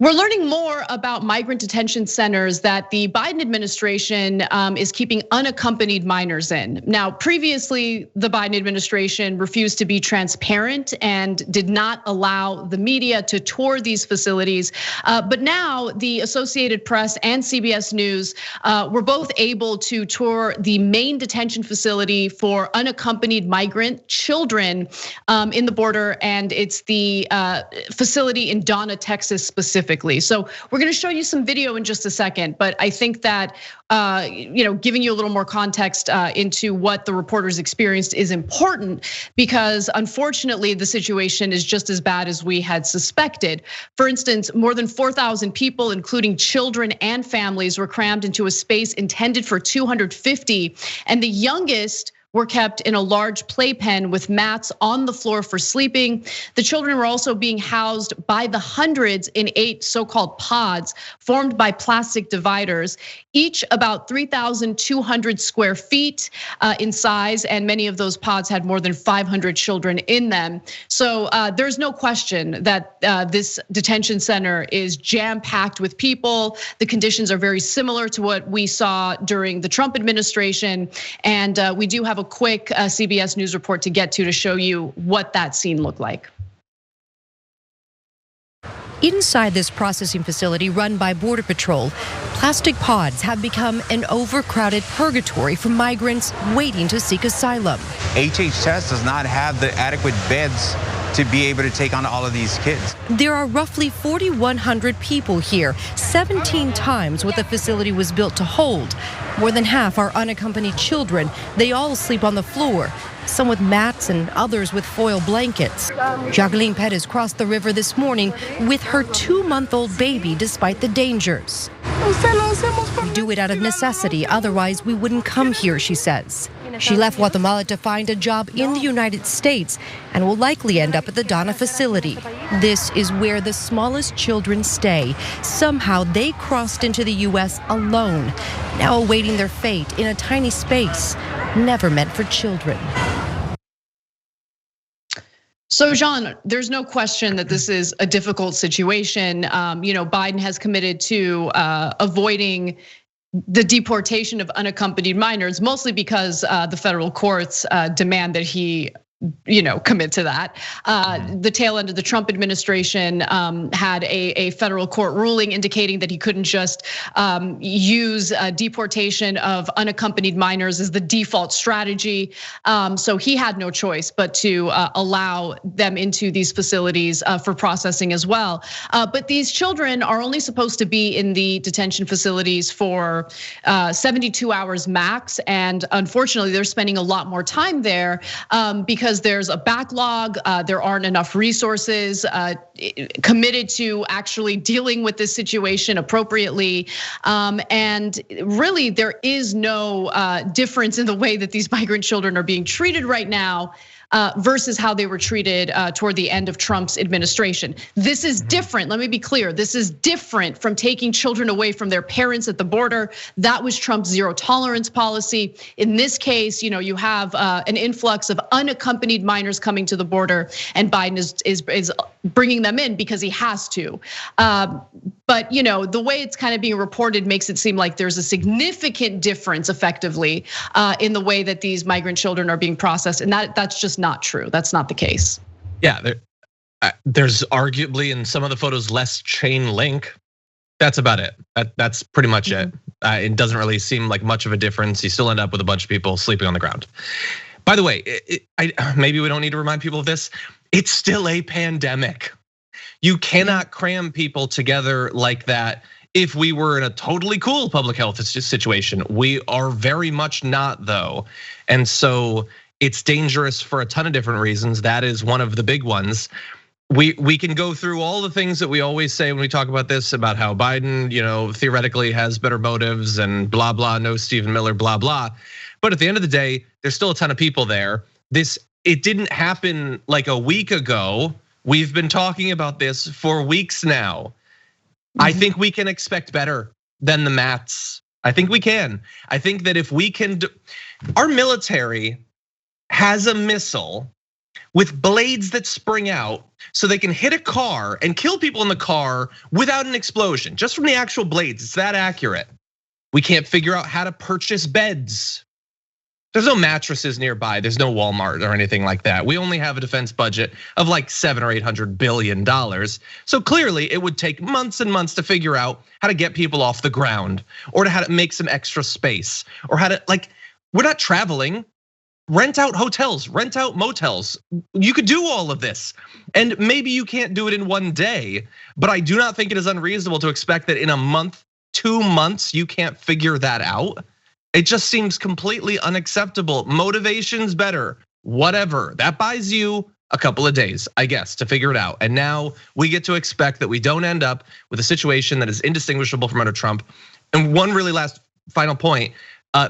We're learning more about migrant detention centers that the Biden administration is keeping unaccompanied minors in. Now, previously, the Biden administration refused to be transparent and did not allow the media to tour these facilities. But now the Associated Press and CBS News were both able to tour the main detention facility for unaccompanied migrant children in the border, and it's the facility in Donna, Texas specifically. So we're gonna show you some video in just a second, but I think that giving you a little more context into what the reporters experienced is important, because unfortunately the situation is just as bad as we had suspected. For instance, more than 4,000 people, including children and families, were crammed into a space intended for 250, and the youngest were kept in a large playpen with mats on the floor for sleeping. The children were also being housed by the hundreds in 8 so-called pods formed by plastic dividers, each about 3,200 square feet in size, and many of those pods had more than 500 children in them. So there's no question that this detention center is jam-packed with people. The conditions are very similar to what we saw during the Trump administration, and we do have a quick CBS News report to get to show you what that scene looked like. Inside this processing facility run by Border Patrol, plastic pods have become an overcrowded purgatory for migrants waiting to seek asylum. HHS does not have the adequate beds to be able to take on all of these kids. There are roughly 4,100 people here, 17 times what the facility was built to hold. More than half are unaccompanied children. They all sleep on the floor, some with mats and others with foil blankets. Jacqueline Perez crossed the river this morning with her 2-month-old baby despite the dangers. We do it out of necessity, otherwise we wouldn't come here, she says. She left Guatemala to find a job in the United States and will likely end up at the Donna facility. This is where the smallest children stay. Somehow they crossed into the US alone, now awaiting their fate in a tiny space never meant for children. So Jean, there's no question that this is a difficult situation. Biden has committed to avoiding the deportation of unaccompanied minors, mostly because the federal courts demand that he commit to that. The tail end of the Trump administration had a federal court ruling indicating that he couldn't just use deportation of unaccompanied minors as the default strategy. So he had no choice but to allow them into these facilities for processing as well. But these children are only supposed to be in the detention facilities for 72 hours max. And unfortunately, they're spending a lot more time there because there's a backlog, there aren't enough resources committed to actually dealing with this situation appropriately. And really, there is no difference in the way that these migrant children are being treated right now versus how they were treated toward the end of Trump's administration. This is different, let me be clear. This is different from taking children away from their parents at the border. That was Trump's zero tolerance policy. In this case, you have an influx of unaccompanied minors coming to the border, and Biden is bringing them in because he has to. But the way it's kind of being reported makes it seem like there's a significant difference effectively in the way that these migrant children are being processed, and that's just not true. That's not the case. Yeah, there's arguably in some of the photos less chain link. That's about it. That's pretty much it. It doesn't really seem like much of a difference. You still end up with a bunch of people sleeping on the ground. By the way, maybe we don't need to remind people of this. It's still a pandemic. You cannot cram people together like that if we were in a totally cool public health situation. We are very much not, though. And so it's dangerous for a ton of different reasons. That is one of the big ones. We can go through all the things that we always say when we talk about this, about how Biden, theoretically has better motives and blah, blah, no Stephen Miller, blah, blah. But at the end of the day, there's still a ton of people there. It didn't happen like a week ago. We've been talking about this for weeks now. I think we can expect better than the mats. I think we can. I think that if we can, our military has a missile with blades that spring out so they can hit a car and kill people in the car without an explosion, just from the actual blades. It's that accurate. We can't figure out how to purchase beds. There's no mattresses nearby. There's no Walmart or anything like that. We only have a defense budget of like $700 or $800 billion. So clearly it would take months and months to figure out how to get people off the ground, or to how to make some extra space, or how to, like, we're not traveling. Rent out hotels, rent out motels. You could do all of this. And maybe you can't do it in one day, but I do not think it is unreasonable to expect that in a month, 2 months, you can't figure that out. It just seems completely unacceptable. Motivation's better, whatever. That buys you a couple of days, I guess, to figure it out. And now we get to expect that we don't end up with a situation that is indistinguishable from under Trump. And one really last final point,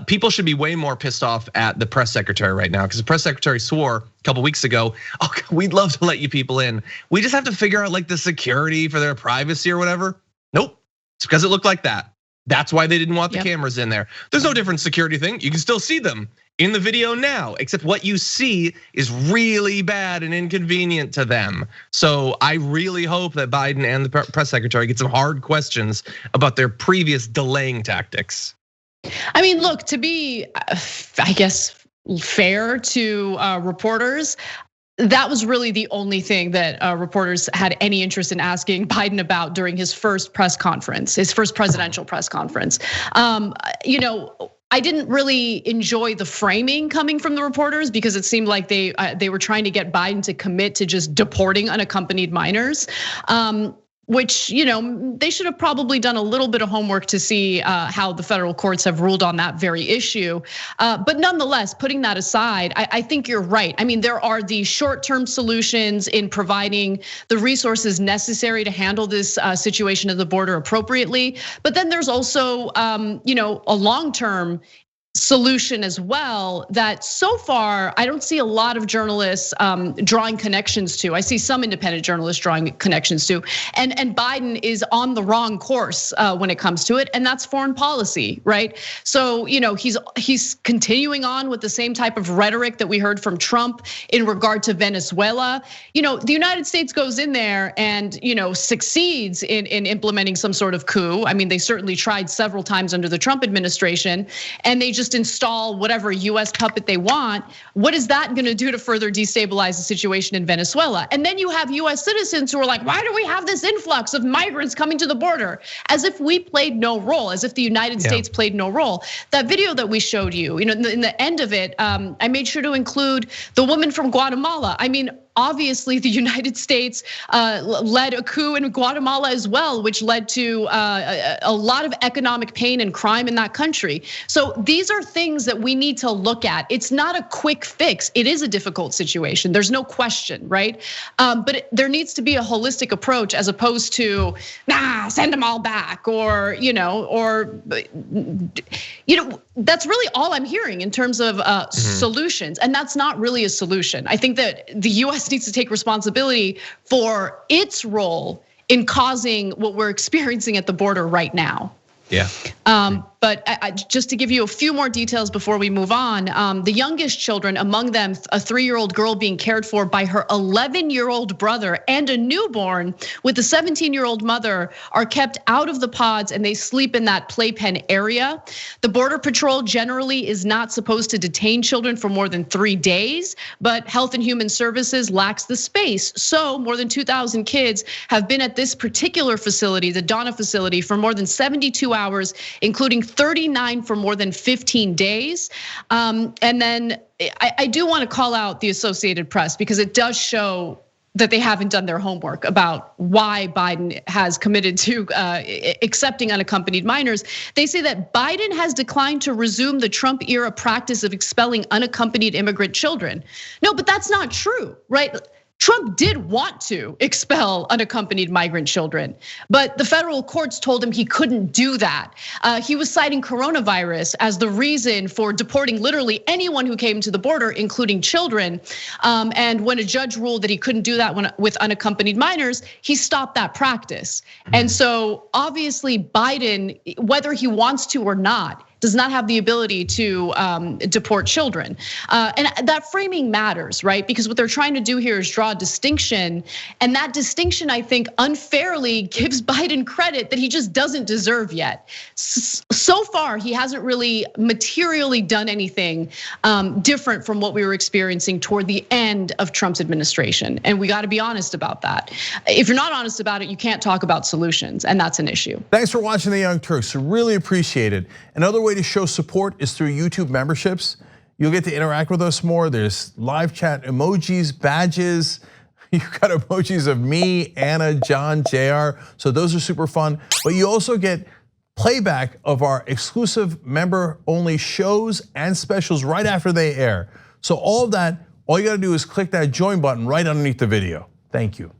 people should be way more pissed off at the press secretary right now, because the press secretary swore a couple weeks ago, oh, we'd love to let you people in. We just have to figure out like the security for their privacy or whatever. Nope, it's because it looked like that. That's why they didn't want the cameras in there. There's no different security thing. You can still see them in the video now, except what you see is really bad and inconvenient to them. So I really hope that Biden and the press secretary get some hard questions about their previous delaying tactics. I mean, look, to be, I guess, fair to reporters, that was really the only thing that reporters had any interest in asking Biden about during his first press conference, his first presidential press conference. I didn't really enjoy the framing coming from the reporters, because it seemed like they were trying to get Biden to commit to just deporting unaccompanied minors. Which, they should have probably done a little bit of homework to see how the federal courts have ruled on that very issue. But nonetheless, putting that aside, I think you're right. I mean, there are the short-term solutions in providing the resources necessary to handle this situation at the border appropriately. But then there's also, a long-term solution as well that so far I don't see a lot of journalists drawing connections to. I see some independent journalists drawing connections to, and Biden is on the wrong course when it comes to it, and that's foreign policy, right? So he's continuing on with the same type of rhetoric that we heard from Trump in regard to Venezuela. The United States goes in there and succeeds in implementing some sort of coup. I mean, they certainly tried several times under the Trump administration, and they just install whatever US puppet they want. What is that gonna do to further destabilize the situation in Venezuela? And then you have US citizens who are like, why do we have this influx of migrants coming to the border? As if we played no role, as if the United States played no role. That video that we showed you, in the end of it, I made sure to include the woman from Guatemala. I mean, obviously, the United States led a coup in Guatemala as well, which led to a lot of economic pain and crime in that country. So these are things that we need to look at. It's not a quick fix. It is a difficult situation. There's no question, right? But there needs to be a holistic approach as opposed to, send them all back, or that's really all I'm hearing in terms of solutions, and that's not really a solution. I think that the US needs to take responsibility for its role in causing what we're experiencing at the border right now. Yeah. But just to give you a few more details before we move on, the youngest children, among them a 3-year-old girl being cared for by her 11-year-old brother and a newborn with a 17-year-old mother, are kept out of the pods and they sleep in that playpen area. The Border Patrol generally is not supposed to detain children for more than 3 days, but Health and Human Services lacks the space. So more than 2,000 kids have been at this particular facility, the Donna facility, for more than 72 hours, including 39 for more than 15 days. And then I do want to call out the Associated Press, because it does show that they haven't done their homework about why Biden has committed to accepting unaccompanied minors. They say that Biden has declined to resume the Trump era practice of expelling unaccompanied immigrant children. No, but that's not true, right? Trump did want to expel unaccompanied migrant children, but the federal courts told him he couldn't do that. He was citing coronavirus as the reason for deporting literally anyone who came to the border, including children. And when a judge ruled that he couldn't do that with unaccompanied minors, he stopped that practice. And so obviously Biden, whether he wants to or not, does not have the ability to deport children. And that framing matters, right? Because what they're trying to do here is draw a distinction. And that distinction, I think, unfairly gives Biden credit that he just doesn't deserve yet. So far, he hasn't really materially done anything different from what we were experiencing toward the end of Trump's administration. And we gotta be honest about that. If you're not honest about it, you can't talk about solutions, and that's an issue. Thanks for watching The Young Turks, really appreciate it. Another way to show support is through YouTube memberships. You'll get to interact with us more. There's live chat emojis, badges. You've got emojis of me, Anna, John, JR. So those are super fun. But you also get playback of our exclusive member-only shows and specials right after they air. So all of that, all you gotta do is click that join button right underneath the video. Thank you.